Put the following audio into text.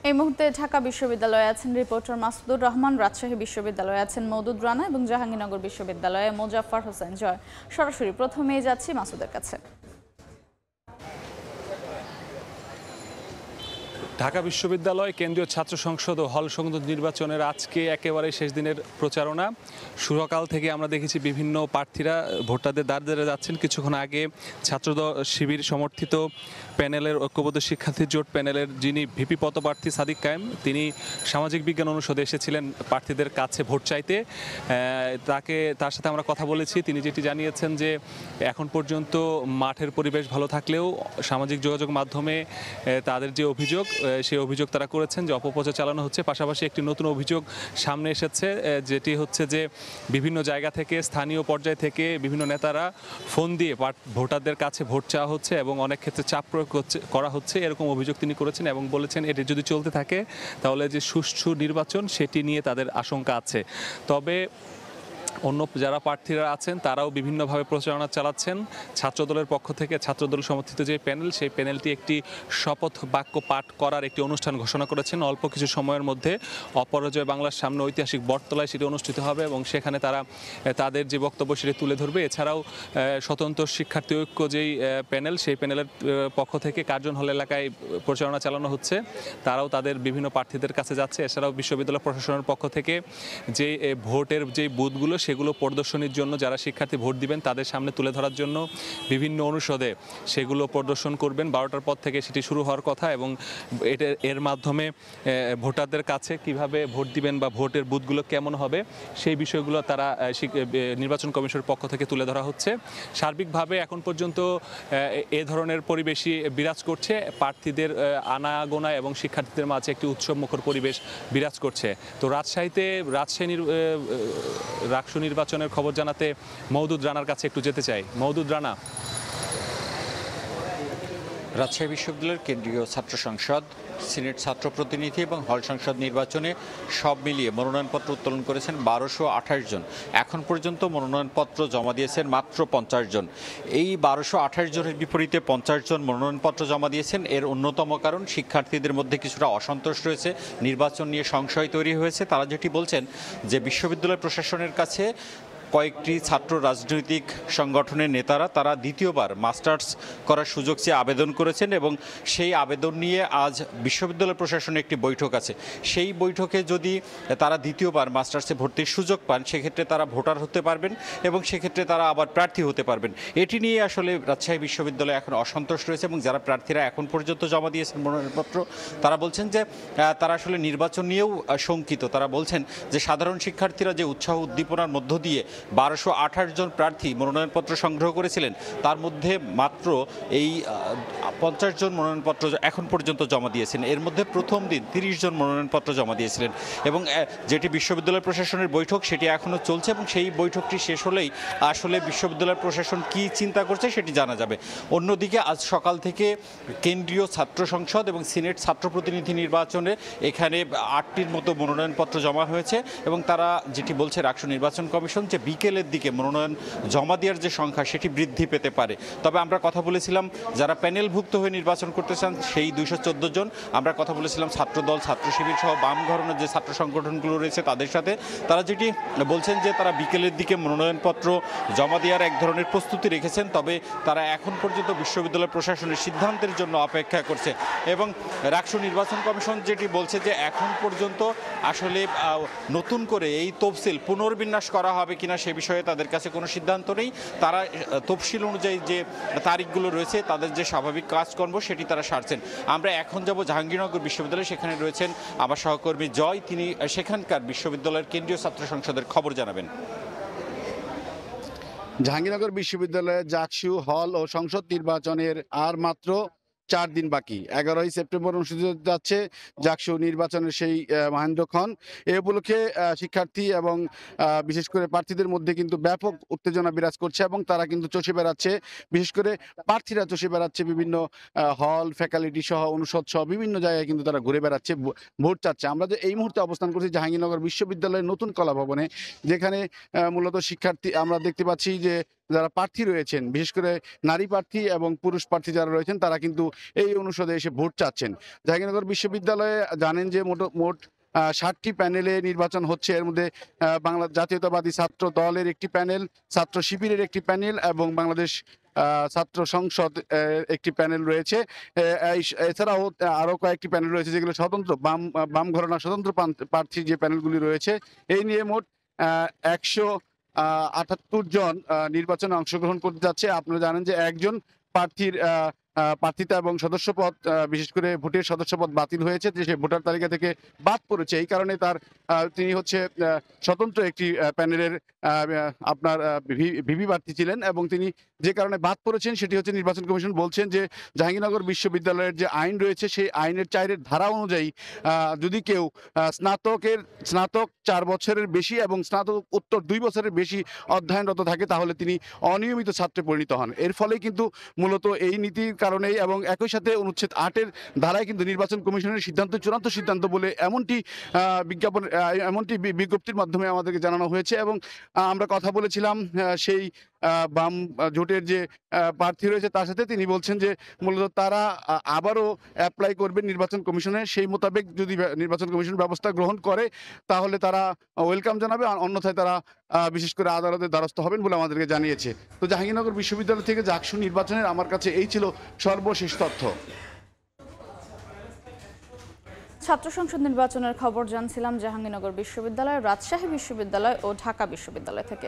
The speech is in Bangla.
এই মুহূর্তে ঢাকা বিশ্ববিদ্যালয়ে আছেন রিপোর্টার মাসুদুর রহমান, রাজশাহী বিশ্ববিদ্যালয়ে আছেন মওদুদ রানা এবং জাহাঙ্গীরনগর বিশ্ববিদ্যালয়ে মোজাফফর হোসেন জয়। সরাসরি প্রথমেই যাচ্ছি মাসুদের কাছে। ঢাকা বিশ্ববিদ্যালয় কেন্দ্রীয় ছাত্র সংসদ ও হল সংসদ নির্বাচনের আজকে একেবারে শেষ দিনের প্রচারণা। সকাল থেকে আমরা দেখেছি বিভিন্ন প্রার্থীরা ভোটারদের দ্বারে যাচ্ছেন। কিছুক্ষণ আগে ছাত্রদল শিবির সমর্থিত প্যানেলের ঐক্যবদ্ধ শিক্ষার্থী জোট প্যানেলের যিনি ভিপি পদপ্রার্থী সাদিক কায়েম, তিনি সামাজিক বিজ্ঞান অনুষদে এসেছিলেন প্রার্থীদের কাছে ভোট চাইতে। তার সাথে আমরা কথা বলেছি। তিনি যেটি জানিয়েছেন যে এখন পর্যন্ত মাঠের পরিবেশ ভালো থাকলেও সামাজিক যোগাযোগ মাধ্যমে তাদের যে অভিযোগ, সেই অভিযোগ তারা করেছেন যে অপপ্রচার চালানো হচ্ছে। পাশাপাশি একটি নতুন অভিযোগ সামনে এসেছে, যেটি হচ্ছে যে বিভিন্ন জায়গা থেকে, স্থানীয় পর্যায় থেকে বিভিন্ন নেতারা ফোন দিয়ে ভোটারদের কাছে ভোট চাওয়া হচ্ছে এবং অনেক ক্ষেত্রে চাপ প্রয়োগ করা হচ্ছে, এরকম অভিযোগ তিনি করেছেন এবং বলেছেন এটি যদি চলতে থাকে তাহলে যে সুষ্ঠু নির্বাচন সেটি নিয়ে তাদের আশঙ্কা আছে। তবে অন্য যারা প্রার্থীরা আছেন তারাও বিভিন্নভাবে প্রচারণা চালাচ্ছেন। ছাত্রদলের পক্ষ থেকে ছাত্রদল সমর্থিত যে প্যানেল, সেই প্যানেলটি একটি শপথ বাক্য পাঠ করার একটি অনুষ্ঠান ঘোষণা করেছেন। অল্প কিছু সময়ের মধ্যে অপরাজয় বাংলার সামনে ঐতিহাসিক বটতলায় সেটি অনুষ্ঠিত হবে এবং সেখানে তারা তাদের যে বক্তব্য সেটি তুলে ধরবে। এছাড়াও স্বতন্ত্র শিক্ষার্থী ঐক্য যেই প্যানেল, সেই প্যানেলের পক্ষ থেকে কার্জন হল এলাকায় প্রচারণা চালানো হচ্ছে, তারাও তাদের বিভিন্ন প্রার্থীদের কাছে যাচ্ছে। এছাড়াও বিশ্ববিদ্যালয় প্রশাসনের পক্ষ থেকে যে ভোটের যে বুথগুলো সেগুলো প্রদর্শনীর জন্য যারা শিক্ষার্থী ভোট দিবেন তাদের সামনে তুলে ধরার জন্য বিভিন্ন অনুষদে সেগুলো প্রদর্শন করবেন। 12টার পর থেকে সেটি শুরু হওয়ার কথা এবং এর মাধ্যমে ভোটারদের কাছে কিভাবে ভোট দিবেন বা ভোটের বুথগুলো কেমন হবে সেই বিষয়গুলো তারা নির্বাচন কমিশনের পক্ষ থেকে তুলে ধরা হচ্ছে। সার্বিকভাবে এখন পর্যন্ত এ ধরনের পরিবেশই বিরাজ করছে। প্রার্থীদের আনাগোনা এবং শিক্ষার্থীদের মাঝে একটি উৎসবমুখর পরিবেশ বিরাজ করছে। তো রাজশাহী রাকসু নির্বাচনের খবর জানাতে মওদুদ রানার কাছে একটু যেতে চাই। মওদুদ রানা। রাজশাহী বিশ্ববিদ্যালয়ের কেন্দ্রীয় ছাত্র সংসদ, সিনেট ছাত্র প্রতিনিধি এবং হল সংসদ নির্বাচনে সব মিলিয়ে মনোনয়নপত্র উত্তোলন করেছেন 1228 জন। এখন পর্যন্ত মনোনয়নপত্র জমা দিয়েছেন মাত্র 50 জন। এই 1228 জনের বিপরীতে 50 জন মনোনয়নপত্র জমা দিয়েছেন। এর অন্যতম কারণ শিক্ষার্থীদের মধ্যে কিছুটা অসন্তোষ রয়েছে, নির্বাচন নিয়ে সংশয় তৈরি হয়েছে। তারা যেটি বলছেন যে বিশ্ববিদ্যালয় প্রশাসনের কাছে কয়েকটি ছাত্র রাজনৈতিক সংগঠনের নেতারা তারা দ্বিতীয়বার মাস্টার্স করার সুযোগ চেয়ে আবেদন করেছেন এবং সেই আবেদন নিয়ে আজ বিশ্ববিদ্যালয় প্রশাসনে একটি বৈঠক আছে। সেই বৈঠকে যদি তারা দ্বিতীয়বার মাস্টার্সে ভর্তির সুযোগ পান সেক্ষেত্রে তারা ভোটার হতে পারবেন এবং সেক্ষেত্রে তারা আবার প্রার্থী হতে পারবেন। এটি নিয়ে আসলে রাজশাহী বিশ্ববিদ্যালয়ে এখন অসন্তোষ রয়েছে এবং যারা প্রার্থীরা এখন পর্যন্ত জমা দিয়েছেন মনোনয়নপত্র তারা বলছেন যে তারা আসলে নির্বাচন নিয়েও শঙ্কিত। তারা বলছেন যে সাধারণ শিক্ষার্থীরা যে উৎসাহ উদ্দীপনার মধ্য দিয়ে 1228 জন প্রার্থী মনোনয়নপত্র সংগ্রহ করেছিলেন তার মধ্যে মাত্র এই 50 জন মনোনয়নপত্র এখন পর্যন্ত জমা দিয়েছেন। এর মধ্যে প্রথম দিন 30 জন মনোনয়নপত্র জমা দিয়েছিলেন এবং যেটি বিশ্ববিদ্যালয় প্রশাসনের বৈঠক সেটি এখনও চলছে এবং সেই বৈঠকটি শেষ হলেই আসলে বিশ্ববিদ্যালয় প্রশাসন কি চিন্তা করছে সেটি জানা যাবে। অন্যদিকে আজ সকাল থেকে কেন্দ্রীয় ছাত্র সংসদ এবং সিনেট ছাত্র প্রতিনিধি নির্বাচনে এখানে 8টির মতো মনোনয়নপত্র জমা হয়েছে এবং তারা যেটি বলছে রাকসু নির্বাচন কমিশন যে বিকেলের দিকে মনোনয়ন জমা দেওয়ার যে সংখ্যা সেটি বৃদ্ধি পেতে পারে। তবে আমরা কথা বলেছিলাম যারা প্যানেলভুক্ত হয়ে নির্বাচন করতে চান সেই 214 জন। আমরা কথা বলেছিলাম ছাত্রদল, ছাত্র শিবির সহ বাম ঘরানার যে ছাত্র সংগঠনগুলো রয়েছে তাদের সাথে। তারা যেটি বলছেন যে তারা বিকেলের দিকে মনোনয়নপত্র জমা দেওয়ার এক ধরনের প্রস্তুতি রেখেছেন, তবে তারা এখন পর্যন্ত বিশ্ববিদ্যালয় প্রশাসনের সিদ্ধান্তের জন্য অপেক্ষা করছে এবং রাকসু নির্বাচন কমিশন যেটি বলছে যে এখন পর্যন্ত আসলে নতুন করে এই তফসিল পুনর্বিন্যাস করা হবে কিনা সে বিষয়ে তাদের কাছে কোনো সিদ্ধান্ত নেই। তারা তফসিল অনুযায়ী যে তারিখগুলো রয়েছে তাদের যে স্বাভাবিক কাজকর্ম সেটি তারা সারছেন। আমরা এখন যাব জাহাঙ্গীরনগর বিশ্ববিদ্যালয়, সেখানে রয়েছেন আমার সহকর্মী জয়, তিনি সেখানকার বিশ্ববিদ্যালয়ের কেন্দ্রীয় ছাত্র সংসদের খবর জানাবেন। জাহাঙ্গীরনগর বিশ্ববিদ্যালয়ে জাকসু হল ও সংসদ নির্বাচনের আর মাত্র 4 দিন বাকি। 11ই সেপ্টেম্বর অনুষ্ঠিত যাচ্ছে জাকসু নির্বাচনের সেই মহেন্দ্রক্ষণ। এ উপলক্ষে শিক্ষার্থী এবং বিশেষ করে প্রার্থীদের মধ্যে কিন্তু ব্যাপক উত্তেজনা বিরাজ করছে এবং তারা কিন্তু চষে বেড়াচ্ছে, বিশেষ করে প্রার্থীরা চষে বেড়াচ্ছে বিভিন্ন হল, ফ্যাকাল্টি সহ অনুষদ সহ বিভিন্ন জায়গায় কিন্তু তারা ঘুরে বেড়াচ্ছে, ভোট চাচ্ছে। আমরা যে এই মুহূর্তে অবস্থান করছি জাহাঙ্গীরনগর বিশ্ববিদ্যালয়ের নতুন কলা ভবনে, যেখানে মূলত শিক্ষার্থী আমরা দেখতে পাচ্ছি যে যারা প্রার্থী রয়েছেন, বিশেষ করে নারী প্রার্থী এবং পুরুষ প্রার্থী যারা রয়েছেন, তারা কিন্তু এই অনুষদে এসে ভোট চাচ্ছেন। জাহাঙ্গীরনগর বিশ্ববিদ্যালয়ে জানেন যে মোট 60টি প্যানেলে নির্বাচন হচ্ছে। এর মধ্যে বাংলা জাতীয়তাবাদী ছাত্র দলের একটি প্যানেল, ছাত্র শিবিরের একটি প্যানেল এবং বাংলাদেশ ছাত্র সংসদ একটি প্যানেল রয়েছে। এছাড়াও আরো কয়েকটি প্যানেল রয়েছে যেগুলো স্বতন্ত্র বাম ঘরানা স্বতন্ত্র প্রার্থী যে প্যানেলগুলি রয়েছে। এই নিয়ে মোট 178 জন নির্বাচনে অংশগ্রহণ করতে যাচ্ছে। আপনারা জানেন যে একজন প্রার্থীর প্রার্থিতা এবং সদস্যপদ, বিশেষ করে ভোটের সদস্যপদ বাতিল হয়েছে, সে ভোটার তালিকা থেকে বাদ পড়েছে। এই কারণে তিনি হচ্ছে স্বতন্ত্র একটি প্যানেলের আপনার ভিভি প্রার্থী ছিলেন এবং তিনি যে কারণে বাদ পড়েছেন সেটি হচ্ছে নির্বাচন কমিশন বলছেন যে জাহাঙ্গীরনগর বিশ্ববিদ্যালয়ের যে আইন রয়েছে সেই আইনের 4-এর ধারা অনুযায়ী যদি কেউ স্নাতক 4 বছরের বেশি এবং স্নাতকোত্তর 2 বছরের বেশি অধ্যয়নরত থাকে তাহলে তিনি অনিয়মিত ছাত্রে পরিণত হন। এর ফলে কিন্তু মূলত এই নীতির কারণেই এবং একই সাথে অনুচ্ছেদ 8-এর ধারায় কিন্তু নির্বাচন কমিশনের সিদ্ধান্ত চূড়ান্ত সিদ্ধান্ত বলে এমনটি বিজ্ঞপ্তির মাধ্যমে আমাদেরকে জানানো হয়েছে। এবং আমরা কথা বলেছিলাম সেই বাম জোটের যে প্রার্থী রয়েছে তার সাথে। তিনি বলছেন যে মূলত তারা আবারও অ্যাপ্লাই করবেন নির্বাচন কমিশনে, সেই মোতাবেক যদি নির্বাচন কমিশন ব্যবস্থা গ্রহণ করে তাহলে তারা ওয়েলকাম জানাবে, অন্যথায় তারা বিশেষ করে আদালতের দ্বারস্থ হবেন বলে আমাদেরকে জানিয়েছে। তো জাহাঙ্গীরনগর বিশ্ববিদ্যালয় থেকে জাকসু নির্বাচনের আমার কাছে এই ছিল সর্বশেষ তথ্য। ছাত্র সংসদ নির্বাচনের খবর জানছিলাম জাহাঙ্গীরনগর বিশ্ববিদ্যালয়, রাজশাহী বিশ্ববিদ্যালয় ও ঢাকা বিশ্ববিদ্যালয় থেকে।